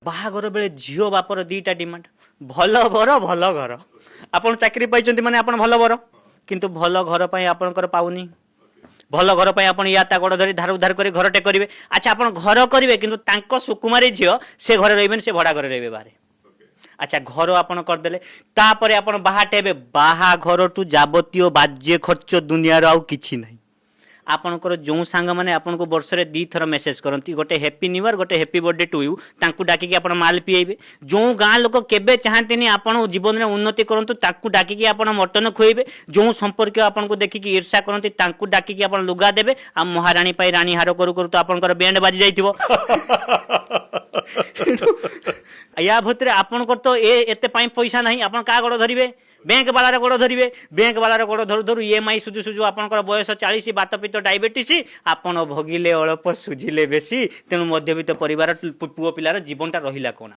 बाहागर बेले झील बापर दीटा डिमांड भल बर भल घर आपन चाकरी पाइछन्ति माने आपन भल बर किंतु भल घर पई आपनकर पाउनी भल घर पई आपन या ता गोड़ धरी धार उधार करी घरटे करिवे अच्छा आपन घर करिवे किंतु तांको सुकुमारी झियो से घर रहिबेन से भड़ा घर रहिबे बारे अच्छा घर आपन कर देले तापरे आपन बाहाटे हेबे बाहा घर टू जाबतीय बाज्य खर्च दुनिया आउ किछि नै आपनकर जो सांग माने आपन को वर्ष रे 2 थर मेसेज करंती गोटे हैप्पी न्यू ईयर गोटे हैप्पी बर्थडे टू यू तांकु डाकी कि आपन माल पिएबे जो गां लोक केबे चाहंतिनी आपन जीवन रे उन्नति करंतु ताकु डाकी कि आपन मटन खुएबे जो संपर्क आपन को देखि कि ईर्ष्या करंती तांकु डाकी कि आपन लुगा देबे आ महारानी पई रानी हार करू करू तो आपनकर बैंड बाजी जाइतिबो या भुतरे आपनकर तो एते पई पैसा नाही आपन का गड़ धरिबे बैंक वाला गोड़ धरिवे बैंक वाला गोड़ धरु धरु ईएमआई सुजु सुजु आपनकर बयस 40 बात पित्त डायबिटीज आपन भोगिले अल्प सुझिले बेसी तेणु मध्यवित्त परिवार पुओ पिलार जीवनटा रहिला कोना।